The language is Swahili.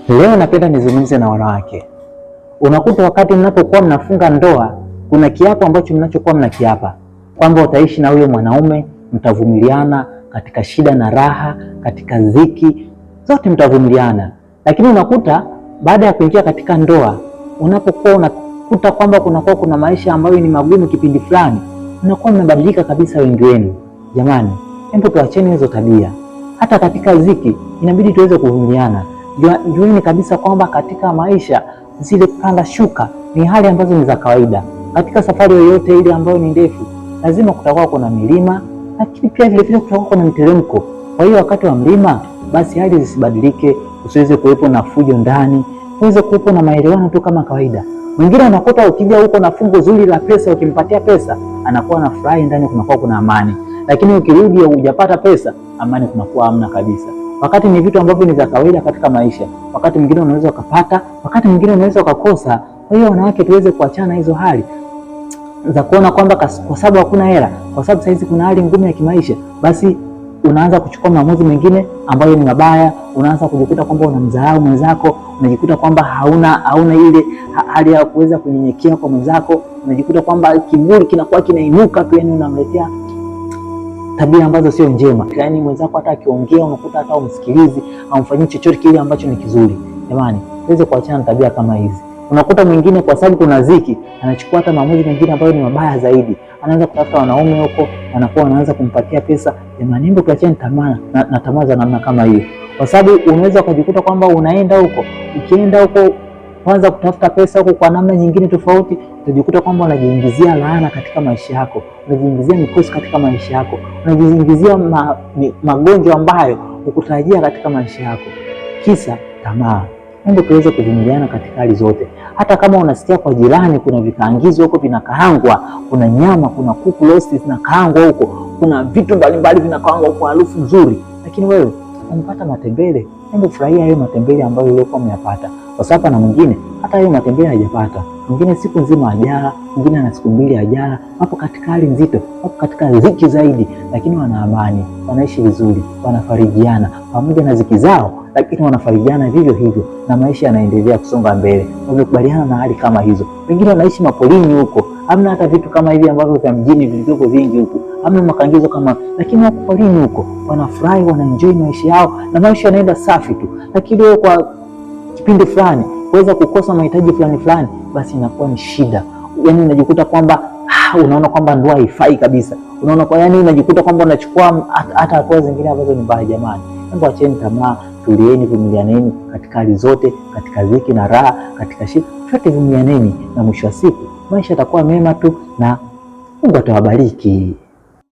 Leo napenda nizungumze na wanawake. Unakuta wakati mnapokuwa mnafunga ndoa, kuna kiapo ambacho mnachokuwa mnakiapa kwamba utaishi na huyo mwanaume, mtavumiliana katika shida na raha, katika dhiki, zote mtavumiliana. Lakini unakuta baada ya kuingia katika ndoa, unapokuwa unakuta kwamba kuna maisha ambayo ni magumu kipindi fulani, unakuwa mmebadilika kabisa wengi wenu. Jamani, hebu tuacheni hizo tabia. Hata katika dhiki inabidi tuweze kuvumiliana. Jueni kabisa kwamba katika maisha zile panda shuka ni hali ambazo ni za kawaida. Katika safari yoyote ile ambayo ni ndefu, lazima kutakuwa kuna milima, lakini pia vile vile kutakuwa kuna miteremko. Kwa hiyo wakati wa mlima, basi hali zisibadilike, usiweze kuwepo na fujo ndani, uweze kuwepo na maelewano tu kama kawaida. Mwingine anakuta ukija huko na fungo zuri la pesa, ukimpatia pesa, anakuwa na furahi ndani, kunakuwa kuna amani. Lakini ukirudi hujapata pesa, amani kunakuwa hamna kabisa. Wakati ni vitu ambavyo ni za kawaida katika maisha. Wakati mwingine unaweza ukapata, wakati mwingine unaweza ukakosa. Kwa hiyo wanawake, tuweze kuachana hizo hali za kuona kwamba kwa sababu hakuna hela, kwa sababu saizi kuna hali ngumu ya kimaisha, basi unaanza kuchukua maamuzi mengine ambayo ni mabaya. Unaanza kujikuta kwamba unamdharau mwenzako, unajikuta kwamba hauna ile hali ya kuweza kunyenyekea kwa mwenzako, unajikuta kwamba kiburi kinakuwa kinainuka tu, yani unamletea tabia ambazo sio njema. Yaani mwenzako hata akiongea unakuta hata umsikilizi, amfanyii chochote kile ambacho ni kizuri. Jamani, tuweze kuachana na tabia kama hizi. Unakuta mwingine kwa sababu kuna dhiki, anachukua hata maamuzi mengine ambayo ni mabaya zaidi. Anaanza kutafuta wanaume huko, anaanza kumpatia pesa. Jamani, hebu tuachane tamaa na tamaa za namna kama hiyo. Kwa sababu unaweza ukajikuta kwamba unaenda huko, ukienda huko kwanza kutafuta pesa huko kwa namna nyingine tofauti, utajikuta kwamba unajiingizia laana katika maisha yako, unajiingizia mikosi katika maisha yako, unajiingizia magonjwa ambayo hukutarajia katika maisha yako. Kisa tamaa. Hebu tuweze kuvumiliana katika hali zote. Hata kama unasikia kwa jirani kuna vikaangizo huko vinakaangwa, kuna nyama, kuna kuku roast zinakaangwa huko, kuna vitu mbalimbali vinakaangwa kwa harufu nzuri, lakini wewe unapata matembele, hebu furahia hayo matembele ambayo uliokuwa umeyapata. Kwa sababu na mwingine hata hayo matembele hajapata. Mwingine siku nzima hajala, mwingine ana siku mbili hajala. Hapo katika hali nzito, hapo katika dhiki zaidi, lakini wana amani, wanaishi vizuri, wanafarijiana pamoja na dhiki zao, lakini wanafarijiana vivyo hivyo na maisha yanaendelea kusonga mbele. Wamekubaliana na hali kama hizo. Wengine wanaishi mapolini huko, hamna hata vitu kama hivi ambavyo vya mjini vilivyo vingi huko, hamna makangizo kama, lakini wako polini huko, wanafurahi, wanaenjoy maisha yao na maisha yanaenda safi tu. Lakini wewe kwa kipindi fulani kuweza kukosa mahitaji fulani, basi inakuwa ni shida. Yaani unajikuta kwamba unaona kwamba ndoa haifai kabisa. Unaona kwa yani unajikuta kwamba unachukua hata hatua zingine ambazo ni mbaya. Jamani, hebu acheni tamaa, tulieni, vumilianeni katika hali zote, katika dhiki na raha, katika shida, yote vumilianeni, na mwisho wa siku maisha yatakuwa mema tu na Mungu atawabariki.